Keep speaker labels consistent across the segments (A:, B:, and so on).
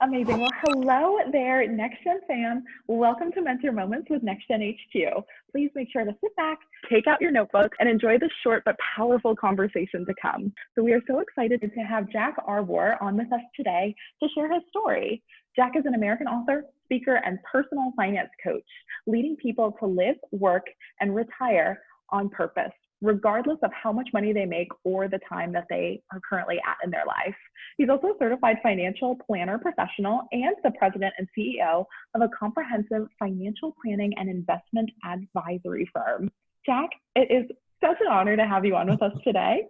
A: Amazing. Well, hello there, Next Gen fam. Welcome to Mentor Moments with Next Gen HQ. Please make sure to sit back, take out your notebook, and enjoy the short but powerful conversation to come. So we are so excited to have Jac Arbour on with us today to share his story. Jac is an American author, speaker, and personal finance coach, leading people to live, work, and retire on purpose, regardless of how much money they make or the time that they are currently at in their life. He's also a certified financial planner professional and the president and CEO of a comprehensive financial planning and investment advisory firm. Jac, it is such an honor to have you on with us today.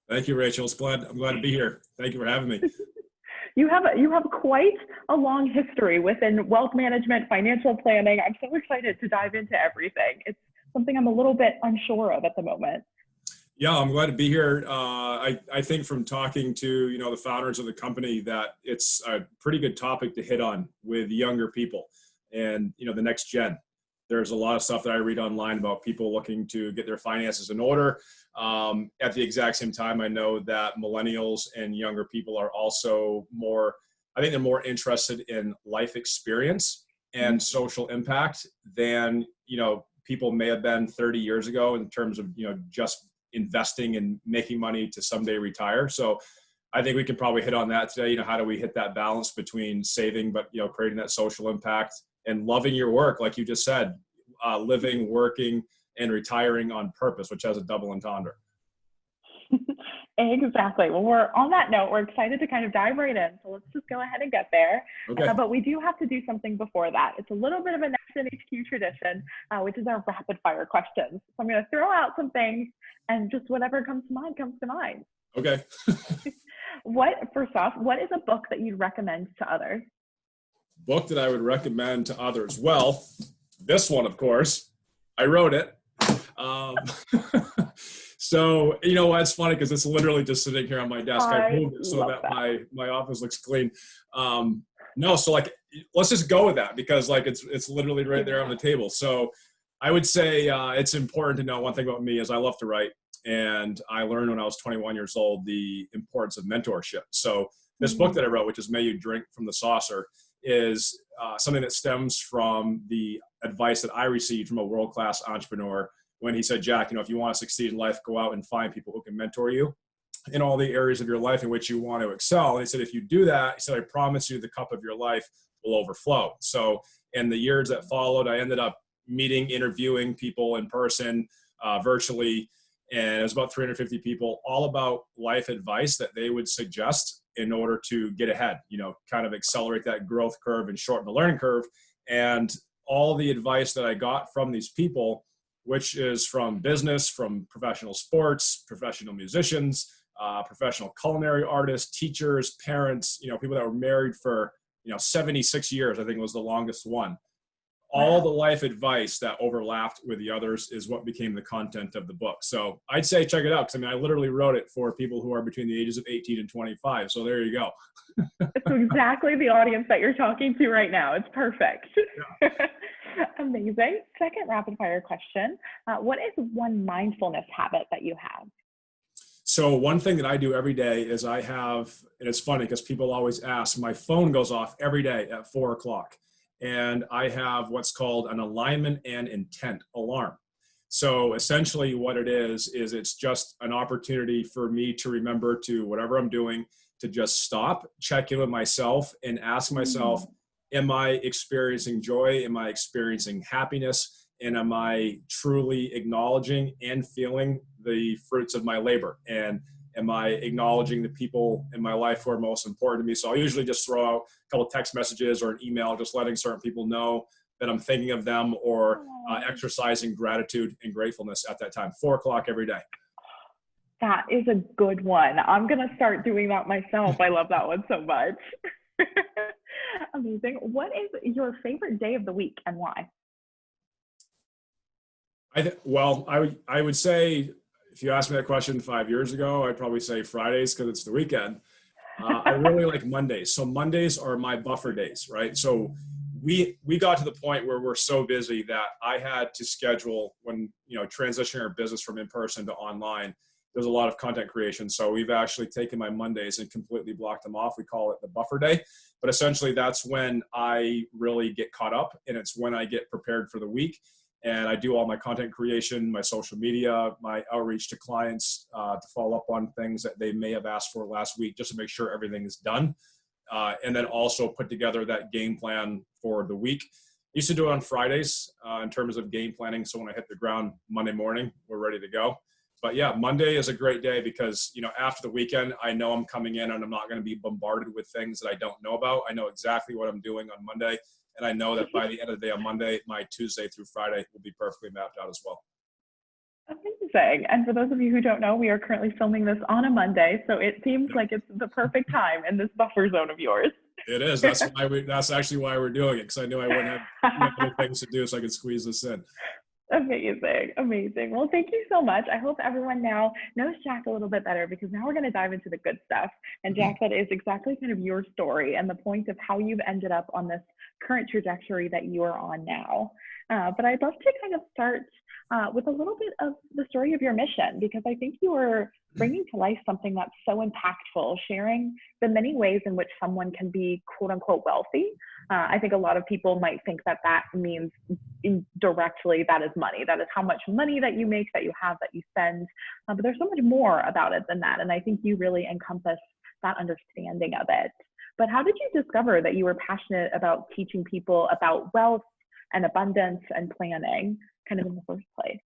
B: Thank you, Rachel. I'm glad to be here. Thank you for having me.
A: You have quite a long history within wealth management, financial planning. I'm so excited to dive into everything. It's something I'm a little bit unsure of at the moment.
B: Yeah, I'm glad to be here. I think from talking to the founders of the company that it's a pretty good topic to hit on with younger people and the next gen. There's a lot of stuff that I read online about people looking to get their finances in order. At the exact same time, I know that millennials and younger people are also I think they're more interested in life experience and social impact than people may have been 30 years ago in terms of just investing and making money to someday retire. So I think we can probably hit on that today. How do we hit that balance between saving but creating that social impact and loving your work, like you just said, living, working, and retiring on purpose, which has a double entendre.
A: Exactly. Well, we're on that note, we're excited to kind of dive right in. So let's just go ahead and get there.
B: Okay.
A: But we do have to do something before that. It's a little bit of a Next Gen HQ tradition, which is our rapid fire questions. So I'm going to throw out some things and just whatever comes to mind comes to mind.
B: Okay.
A: First off, what is a book that you'd recommend to others?
B: Book that I would recommend to others? Well, this one, of course. I wrote it. So, it's funny because it's literally just sitting here on my desk. I moved it so that my office looks clean. So let's just go with that because it's literally right there on the table. So I would say it's important to know one thing about me is I love to write. And I learned when I was 21 years old the importance of mentorship. So this book that I wrote, which is May You Drink from the Saucer, is something that stems from the advice that I received from a world-class entrepreneur when he said, Jac, if you want to succeed in life, go out and find people who can mentor you in all the areas of your life in which you want to excel. And he said, if you do that, he said, I promise you the cup of your life will overflow. So in the years that followed, I ended up interviewing people in person, virtually, and it was about 350 people, all about life advice that they would suggest in order to get ahead, kind of accelerate that growth curve and shorten the learning curve. And all the advice that I got from these people, which is from business, from professional sports, professional musicians, professional culinary artists, teachers, parents, people that were married for, 76 years, I think was the longest one. All the life advice that overlapped with the others is what became the content of the book. So I'd say check it out because I literally wrote it for people who are between the ages of 18 and 25. So there you go.
A: It's exactly the audience that you're talking to right now. It's perfect. Yeah. Amazing. Second rapid fire question. What is one mindfulness habit that you have?
B: So one thing that I do every day is and it's funny because people always ask, my phone goes off every day at 4:00. And I have what's called an alignment and intent alarm. So essentially what it is it's just an opportunity for me to remember to whatever I'm doing, to just stop, check in with myself and ask myself, am I experiencing joy? Am I experiencing happiness? And am I truly acknowledging and feeling the fruits of my labor? And am I acknowledging the people in my life who are most important to me? So I'll usually just throw out a couple of text messages or an email, just letting certain people know that I'm thinking of them or exercising gratitude and gratefulness at that time. 4:00 every day.
A: That is a good one. I'm going to start doing that myself. I love that one so much. Amazing. What is your favorite day of the week and why?
B: I would say, if you asked me that question 5 years ago, I'd probably say Fridays because it's the weekend. I really like Mondays. So Mondays are my buffer days, right? So we got to the point where we're so busy that I had to schedule when, transitioning our business from in-person to online, there's a lot of content creation. So we've actually taken my Mondays and completely blocked them off. We call it the buffer day, but essentially that's when I really get caught up, and it's when I get prepared for the week. And I do all my content creation, my social media, my outreach to clients, to follow up on things that they may have asked for last week, just to make sure everything is done. And then also put together that game plan for the week. I used to do it on Fridays in terms of game planning. So when I hit the ground Monday morning, we're ready to go. But yeah, Monday is a great day because, after the weekend, I know I'm coming in and I'm not going to be bombarded with things that I don't know about. I know exactly what I'm doing on Monday. And I know that by the end of the day on Monday, my Tuesday through Friday will be perfectly mapped out as well.
A: Amazing. And for those of you who don't know, we are currently filming this on a Monday. So it seems like it's the perfect time in this buffer zone of yours.
B: It is. That's actually why we're doing it, because I knew I wouldn't have other things to do, so I could squeeze this in.
A: Amazing. Well, thank you so much. I hope everyone now knows Jac a little bit better, because now we're going to dive into the good stuff. And Jac, that is exactly kind of your story and the point of how you've ended up on this current trajectory that you are on now. But I'd love to kind of start with a little bit of the story of your mission, because I think you are bringing to life something that's so impactful, sharing the many ways in which someone can be quote unquote wealthy. I think a lot of people might think that means indirectly that is money. That is how much money that you make, that you have, that you spend. But there's so much more about it than that. And I think you really encompass that understanding of it. But how did you discover that you were passionate about teaching people about wealth and abundance and planning kind of in the first place?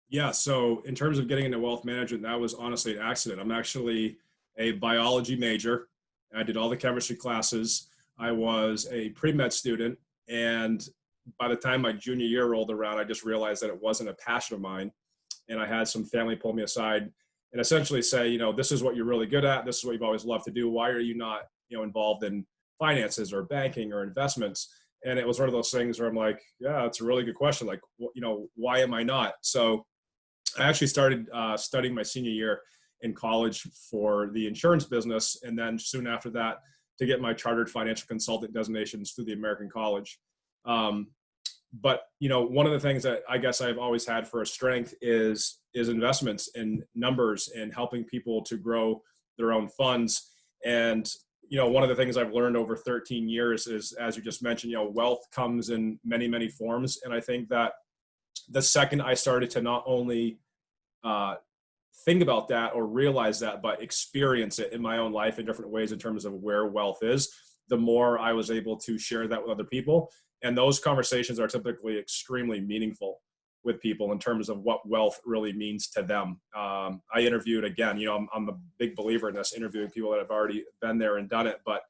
B: Yeah, so in terms of getting into wealth management, that was honestly an accident. I'm actually a biology major. I did all the chemistry classes. I was a pre-med student. And by the time my junior year rolled around, I just realized that it wasn't a passion of mine. And I had some family pull me aside and essentially say, this is what you're really good at. This is what you've always loved to do. Why are you not, involved in finances or banking or investments? And it was one of those things where I'm like, yeah, it's a really good question. Like, why am I not? So I actually started studying my senior year in college for the insurance business. And then soon after that, to get my chartered financial consultant designations through the American College. But, one of the things that I guess I've always had for a strength is investments in numbers and helping people to grow their own funds. And, one of the things I've learned over 13 years is, as you just mentioned, wealth comes in many, many forms. And I think that the second I started to not only think about that or realize that, but experience it in my own life in different ways in terms of where wealth is, the more I was able to share that with other people. And those conversations are typically extremely meaningful with people in terms of what wealth really means to them. I interviewed, again, I'm a big believer in this, interviewing people that have already been there and done it. But,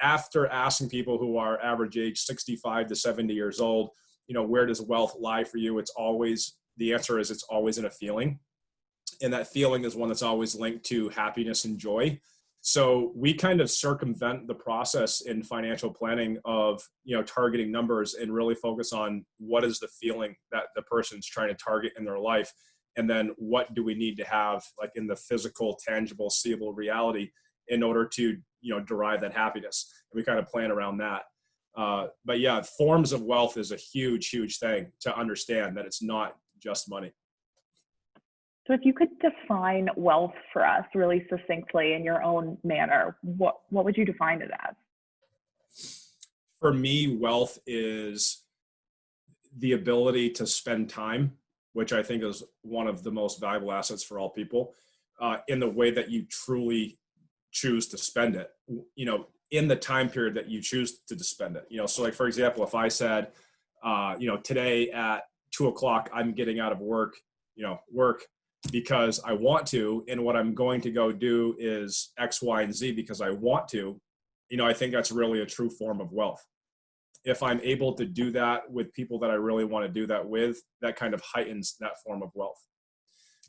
B: after asking people who are average age 65 to 70 years old, where does wealth lie for you? The answer is it's always in a feeling. And that feeling is one that's always linked to happiness and joy. So we kind of circumvent the process in financial planning of, targeting numbers and really focus on what is the feeling that the person's trying to target in their life. And then what do we need to have, like, in the physical, tangible, seeable reality in order to, derive that happiness. And we kind of plan around that. But yeah, forms of wealth is a huge, huge thing to understand, that it's not just money.
A: So if you could define wealth for us really succinctly in your own manner, what would you define it as?
B: For me, wealth is the ability to spend time, which I think is one of the most valuable assets for all people, in the way that you truly choose to spend it, in the time period that you choose to spend it. So like, for example, if I said, today at 2:00, I'm getting out of work because I want to, and what I'm going to go do is X, Y, and Z because I want to, I think that's really a true form of wealth. If I'm able to do that with people that I really want to do that with, that kind of heightens that form of wealth.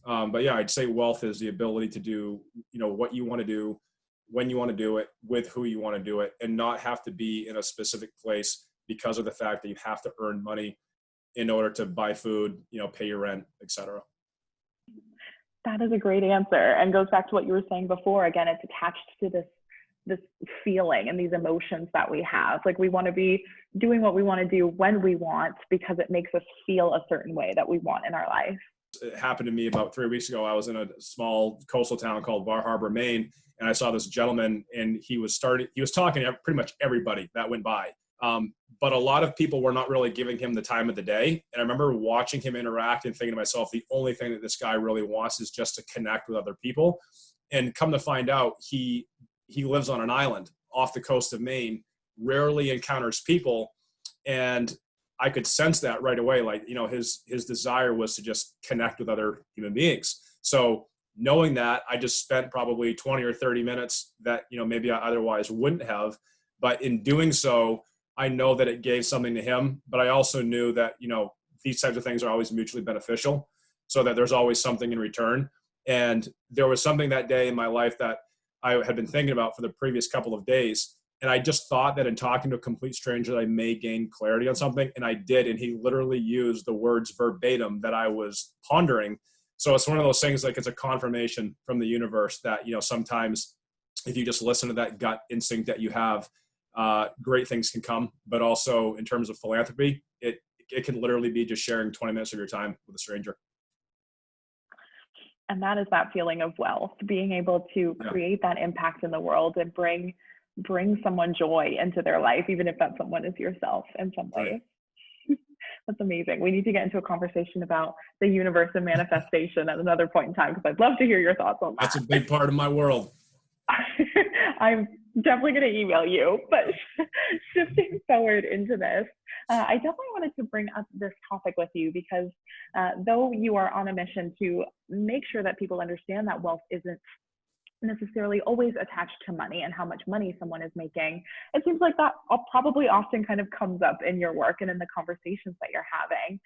B: But yeah, I'd say wealth is the ability to do, what you want to do, when you want to do it, with who you want to do it, and not have to be in a specific place because of the fact that you have to earn money in order to buy food, pay your rent, etc.
A: That is a great answer, and goes back to what you were saying before. Again, it's attached to this feeling and these emotions that we have. Like, we want to be doing what we want to do when we want, because it makes us feel a certain way that we want in our life.
B: It happened to me about 3 weeks ago. I was in a small coastal town called Jac Arbour, Maine, and I saw this gentleman, and he was talking to pretty much everybody that went by. But a lot of people were not really giving him the time of the day. And I remember watching him interact and thinking to myself, the only thing that this guy really wants is just to connect with other people. And come to find out, he lives on an island off the coast of Maine, rarely encounters people. And I could sense that right away. Like, his desire was to just connect with other human beings. So knowing that, I just spent probably 20 or 30 minutes that, maybe I otherwise wouldn't have. But in doing so, I know that it gave something to him, but I also knew that, these types of things are always mutually beneficial, so that there's always something in return. And there was something that day in my life that I had been thinking about for the previous couple of days. And I just thought that in talking to a complete stranger, that I may gain clarity on something. And I did. And he literally used the words verbatim that I was pondering. So it's one of those things, like, it's a confirmation from the universe that, sometimes if you just listen to that gut instinct that you have, great things can come. But also in terms of philanthropy, it can literally be just sharing 20 minutes of your time with a stranger.
A: And that is that feeling of wealth, being able to create that impact in the world and bring someone joy into their life, even if that someone is yourself in some way. Right. That's amazing. We need to get into a conversation about the universe and manifestation at another point in time, because I'd love to hear your thoughts on that.
B: That's a big part of my world.
A: I'm definitely going to email you, but shifting forward into this, I definitely wanted to bring up this topic with you because though you are on a mission to make sure that people understand that wealth isn't necessarily always attached to money and how much money someone is making, it seems like that probably often kind of comes up in your work and in the conversations that you're having.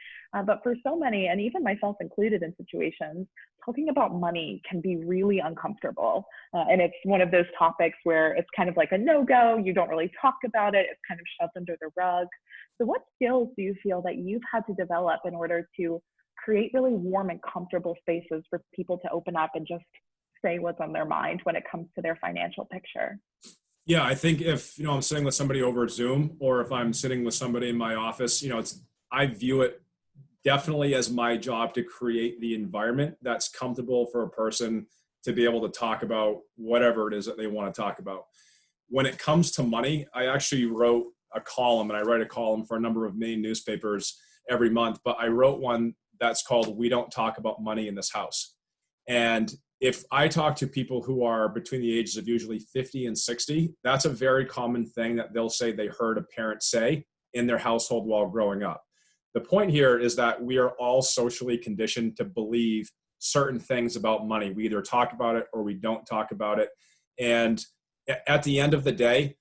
A: But for so many, and even myself included in situations, talking about money can be really uncomfortable. And it's one of those topics where it's kind of like a no-go. You don't really talk about it. It's kind of shoved under the rug. So what skills do you feel that you've had to develop in order to create really warm and comfortable spaces for people to open up and just say what's on their mind when it comes to their financial picture?
B: Yeah, I think if, I'm sitting with somebody over Zoom, or if I'm sitting with somebody in my office, I view it definitely as my job to create the environment that's comfortable for a person to be able to talk about whatever it is that they want to talk about. When it comes to money, I actually wrote a column, and I write a column for a number of main newspapers every month, but I wrote one that's called "We Don't Talk About Money in This House." And if I talk to people who are between the ages of usually 50 and 60, that's a very common thing that they'll say they heard a parent say in their household while growing up. The point here is that we are all socially conditioned to believe certain things about money. We either talk about it or we don't talk about it. And at the end of the day,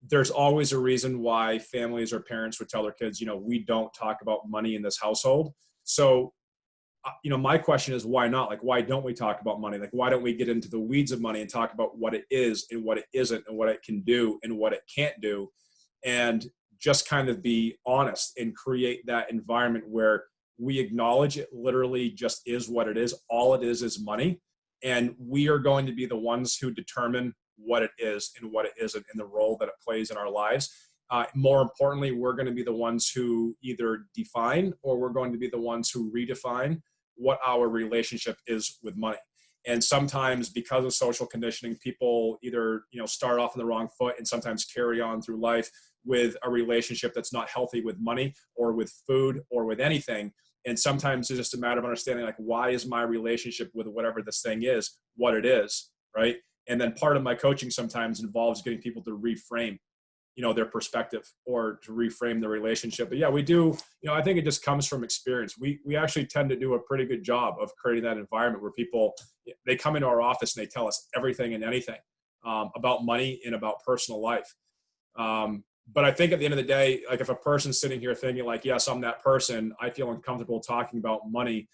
B: there's always a reason why families or parents would tell their kids, we don't talk about money in this household. So my question is, why not? Like, why don't we talk about money? Like, why don't we get into the weeds of money and talk about what it is and what it isn't and what it can do and what it can't do, and just kind of be honest and create that environment where we acknowledge it literally just is what it is. All it is money. And we are going to be the ones who determine what it is and what it isn't and the role that it plays in our lives. More importantly, we're going to be the ones who either define or we're going to be the ones who redefine what our relationship is with money. And sometimes because of social conditioning, people either, start off on the wrong foot and sometimes carry on through life with a relationship that's not healthy with money or with food or with anything. And sometimes it's just a matter of understanding, like, why is my relationship with whatever this thing is what it is, right? And then part of my coaching sometimes involves getting people to reframe their perspective or to reframe the relationship. But yeah, we do, I think it just comes from experience. We actually tend to do a pretty good job of creating that environment where people, they come into our office and they tell us everything and anything about money and about personal life. But I think at the end of the day, like, if a person's sitting here thinking like, yes, I'm that person, I feel uncomfortable talking about money.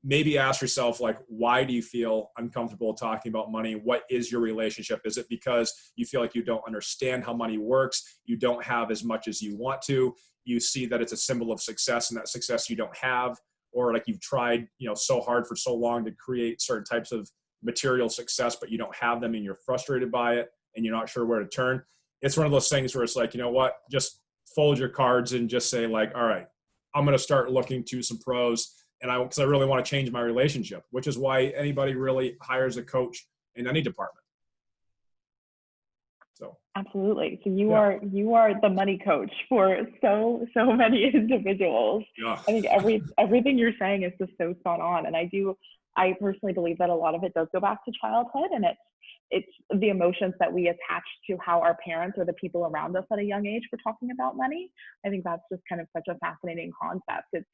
B: Maybe ask yourself, like, why do you feel uncomfortable talking about money? What is your relationship? Is it because you feel like you don't understand how money works? You don't have as much as you want to? You see that it's a symbol of success, and that success you don't have? Or like, you've tried, so hard for so long to create certain types of material success, but you don't have them and you're frustrated by it and you're not sure where to turn? It's one of those things where it's like, just fold your cards and just say like, all right, I'm going to start looking to some pros And because I really want to change my relationship, which is why anybody really hires a coach in any department. So
A: absolutely. So you are the money coach for so many individuals.
B: yeah.
A: I think everything you're saying is just so spot on. And I personally believe that a lot of it does go back to childhood, and it's the emotions that we attach to how our parents or the people around us at a young age were talking about money. I think that's just kind of such a fascinating concept. It's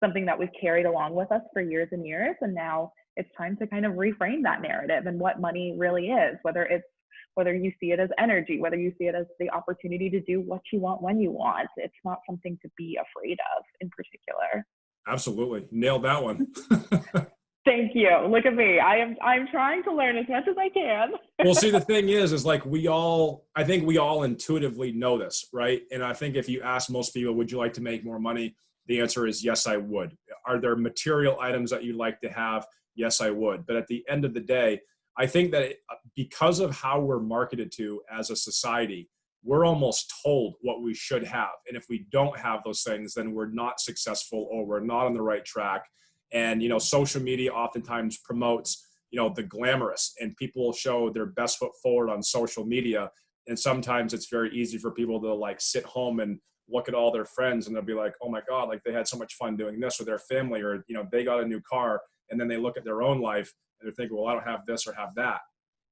A: something that we've carried along with us for years and years, and now it's time to kind of reframe that narrative and what money really is, whether you see it as energy, whether you see it as the opportunity to do what you want when you want. It's not something to be afraid of in particular.
B: Absolutely. Nailed that one.
A: Thank you. Look at me. I'm trying to learn as much as I can.
B: Well, see, the thing is like I think we all intuitively know this, right? And I think if you ask most people, would you like to make more money? The answer is yes, I would. Are there material items that you'd like to have? Yes, I would. But at the end of the day, I think that because of how we're marketed to as a society, we're almost told what we should have. And if we don't have those things, then we're not successful or we're not on the right track. And, social media oftentimes promotes, the glamorous, and people show their best foot forward on social media. And sometimes it's very easy for people to like sit home and look at all their friends and they'll be like, oh my God, like they had so much fun doing this with their family, or, they got a new car, and then they look at their own life and they're thinking, well, I don't have this or have that.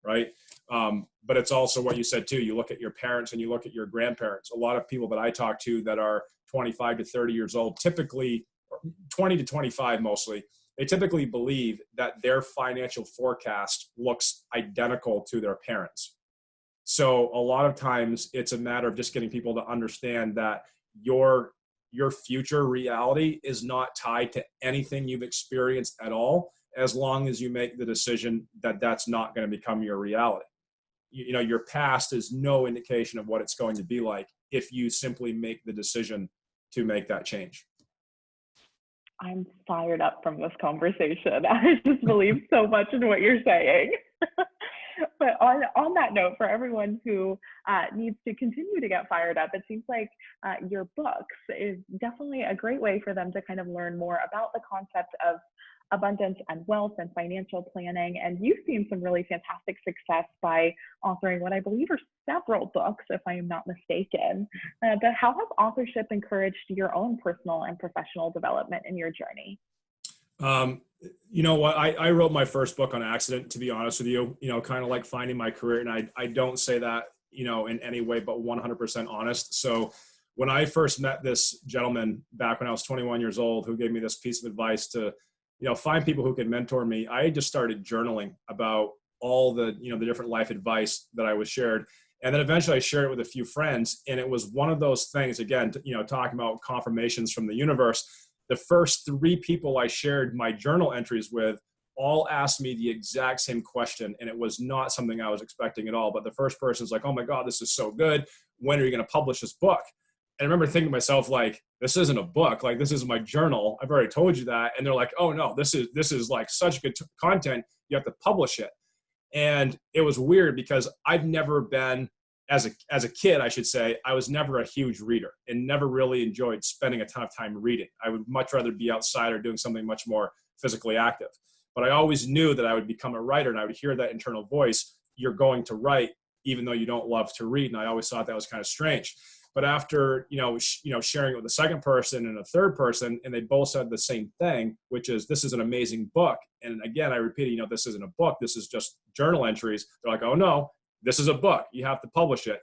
B: Right. But it's also what you said too. You look at your parents and you look at your grandparents. A lot of people that I talk to that are 25 to 30 years old, typically 20 to 25 mostly, they typically believe that their financial forecast looks identical to their parents. So a lot of times it's a matter of just getting people to understand that your future reality is not tied to anything you've experienced at all, as long as you make the decision that that's not going to become your reality. Your past is no indication of what it's going to be like if you simply make the decision to make that change.
A: I'm fired up from this conversation. I just believe so much in what you're saying. But on that note, for everyone who needs to continue to get fired up, it seems like your books is definitely a great way for them to kind of learn more about the concept of abundance and wealth and financial planning. And you've seen some really fantastic success by authoring what I believe are several books, if I am not mistaken. But how has authorship encouraged your own personal and professional development in your journey?
B: You know what? I wrote my first book on accident, to be honest with you, kind of like finding my career. And I don't say that, in any way, but 100% honest. So when I first met this gentleman back when I was 21 years old, who gave me this piece of advice to, find people who could mentor me, I just started journaling about all the, the different life advice that I was shared. And then eventually I shared it with a few friends. And it was one of those things, again, talking about confirmations from the universe. The first 3 people I shared my journal entries with all asked me the exact same question. And it was not something I was expecting at all. But the first person's like, oh my God, this is so good. When are you going to publish this book? And I remember thinking to myself, like, this isn't a book. Like, this is my journal. I've already told you that. And they're like, oh no, this is like such good content. You have to publish it. And it was weird because I've never been, as a kid, I should say, I was never a huge reader and never really enjoyed spending a ton of time reading. I would much rather be outside or doing something much more physically active. But I always knew that I would become a writer, and I would hear that internal voice, you're going to write, even though you don't love to read. And I always thought that was kind of strange. But after, sharing it with a second person and a third person, and they both said the same thing, which is, this is an amazing book. And again, I repeated, this isn't a book. This is just journal entries. They're like, oh no, this is a book. You have to publish it.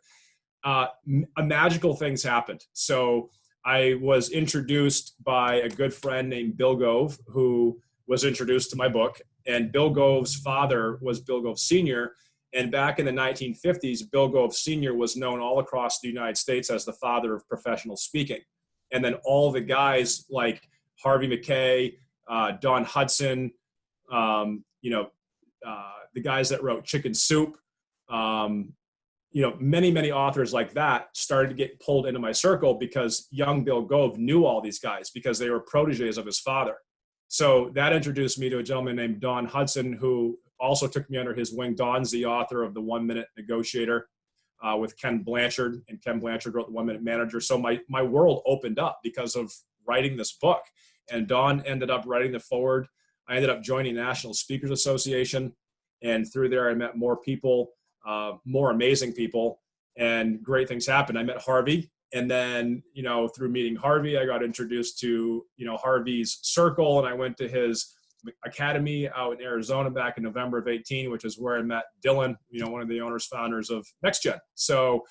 B: Magical things happened. So I was introduced by a good friend named Bill Gove, who was introduced to my book. And Bill Gove's father was Bill Gove Sr., and back in the 1950s, Bill Gove Sr. was known all across the United States as the father of professional speaking. And then all the guys like Harvey McKay, Don Hudson, the guys that wrote Chicken Soup, many, many authors like that started to get pulled into my circle because young Bill Gove knew all these guys because they were proteges of his father. So that introduced me to a gentleman named Don Hudson, who also took me under his wing. Don's the author of The 1 Minute Negotiator with Ken Blanchard, and Ken Blanchard wrote The 1 Minute Manager. So my world opened up because of writing this book. And Dawn ended up writing the foreword. I ended up joining the National Speakers Association. And through there, I met more people, more amazing people, and great things happened. I met Harvey. And then, through meeting Harvey, I got introduced to, Harvey's circle, and I went to his academy out in Arizona back in November of 18, which is where I met Dylan, one of the owners, founders of NextGen. So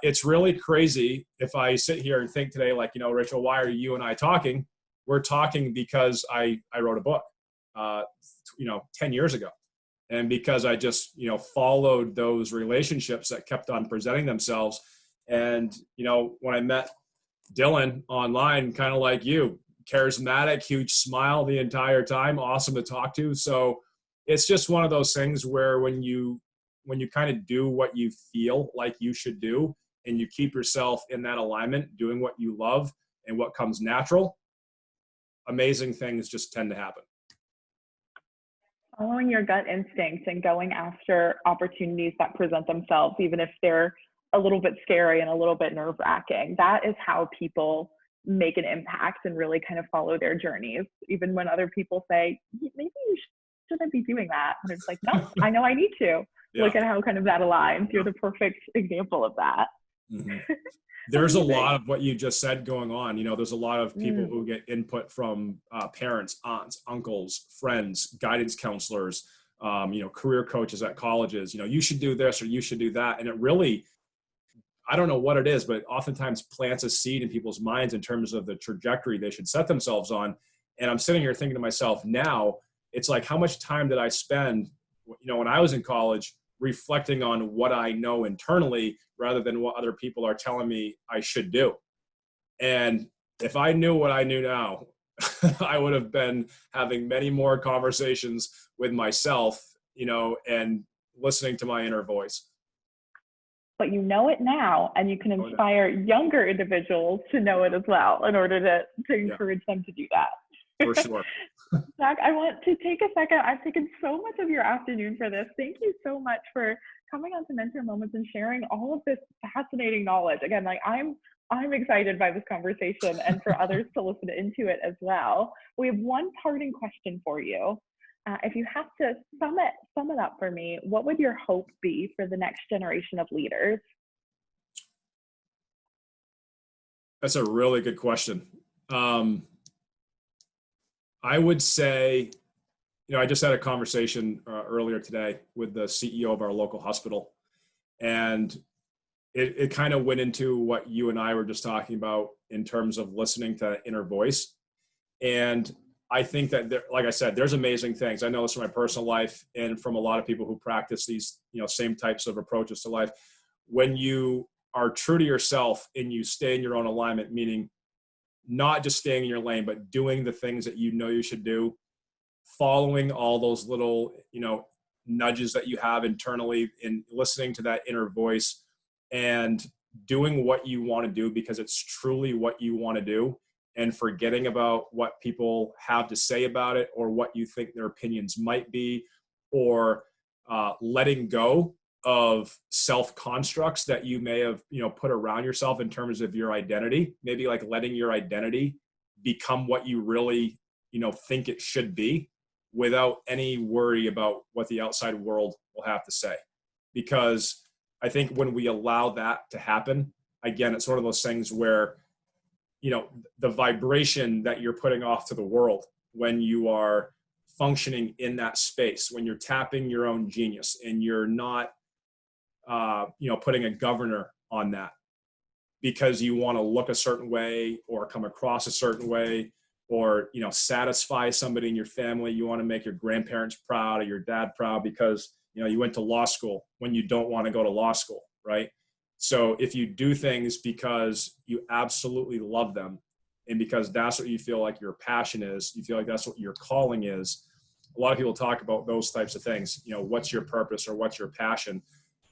B: it's really crazy if I sit here and think today, like, Rachel, why are you and I talking? We're talking because I wrote a book, 10 years ago. And because I just, followed those relationships that kept on presenting themselves. And, when I met Dylan online, kind of like you, charismatic, huge smile the entire time, awesome to talk to. So it's just one of those things where when you kind of do what you feel like you should do, and you keep yourself in that alignment, doing what you love and what comes natural, amazing things just tend to happen.
A: Following your gut instincts and going after opportunities that present themselves, even if they're a little bit scary and a little bit nerve-wracking. That is how people make an impact and really kind of follow their journeys. Even when other people say, maybe you shouldn't be doing that. And it's like, no, I know I need to. Yeah. Look at how kind of that aligns. You're the perfect example of that.
B: Mm-hmm. There's a lot of what you just said going on. There's a lot of people who get input from parents, aunts, uncles, friends, guidance counselors, career coaches at colleges. You should do this or you should do that. And it really, I don't know what it is, but it oftentimes plants a seed in people's minds in terms of the trajectory they should set themselves on. And I'm sitting here thinking to myself now, it's like, how much time did I spend, when I was in college, reflecting on what I know internally rather than what other people are telling me I should do. And if I knew what I knew now, I would have been having many more conversations with myself, and listening to my inner voice.
A: But you know it now, and you can inspire younger individuals to know it as well in order to encourage them to do that.
B: For sure.
A: Jac, I want to take a second. I've taken so much of your afternoon for this. Thank you so much for coming on to Mentor Moments and sharing all of this fascinating knowledge. Again, like I'm excited by this conversation and for others to listen into it as well. We have one parting question for you. If you have to sum it up for me, what would your hope be for the next generation of leaders?
B: That's a really good question. I would say, I just had a conversation earlier today with the CEO of our local hospital, and it kind of went into what you and I were just talking about in terms of listening to that inner voice. And I think that, like I said, there's amazing things. I know this from my personal life and from a lot of people who practice these, same types of approaches to life. When you are true to yourself and you stay in your own alignment, meaning not just staying in your lane, but doing the things that you should do, following all those little, nudges that you have internally, and listening to that inner voice and doing what you want to do because it's truly what you want to do, and forgetting about what people have to say about it or what you think their opinions might be, or letting go of self-constructs that you may have, put around yourself in terms of your identity, maybe like letting your identity become what you really, think it should be, without any worry about what the outside world will have to say. Because I think when we allow that to happen, again, it's one of those things where, the vibration that you're putting off to the world when you are functioning in that space, when you're tapping your own genius and you're not, putting a governor on that because you want to look a certain way or come across a certain way, or, satisfy somebody in your family. You want to make your grandparents proud or your dad proud because, you went to law school when you don't want to go to law school, right? So if you do things because you absolutely love them and because that's what you feel like your passion is, you feel like that's what your calling is. A lot of people talk about those types of things. What's your purpose or what's your passion?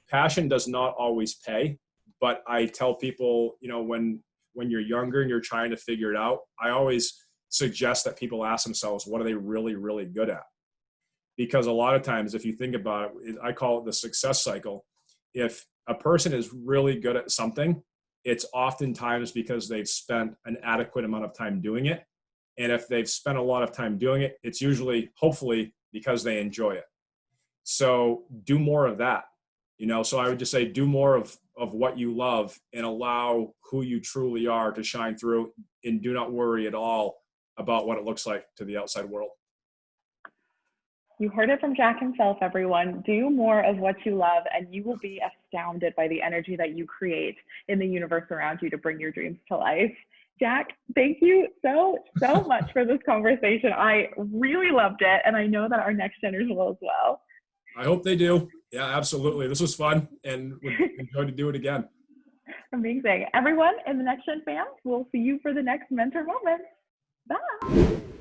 B: Passion does not always pay, but I tell people, when you're younger and you're trying to figure it out, I always suggest that people ask themselves, what are they really, really good at? Because a lot of times, if you think about it, I call it the success cycle. If a person is really good at something, it's oftentimes because they've spent an adequate amount of time doing it. And if they've spent a lot of time doing it, it's usually, hopefully, because they enjoy it. So do more of that. So I would just say do more of what you love and allow who you truly are to shine through, and do not worry at all about what it looks like to the outside world.
A: You heard it from Jac himself, everyone. Do more of what you love, and you will be astounded by the energy that you create in the universe around you to bring your dreams to life. Jac, thank you so much for this conversation. I really loved it, and I know that our next generers will as well.
B: I hope they do. Yeah, absolutely. This was fun, and would enjoy to do it again.
A: Amazing. Everyone in the Next Gen fam, we'll see you for the next Mentor Moment. Bye.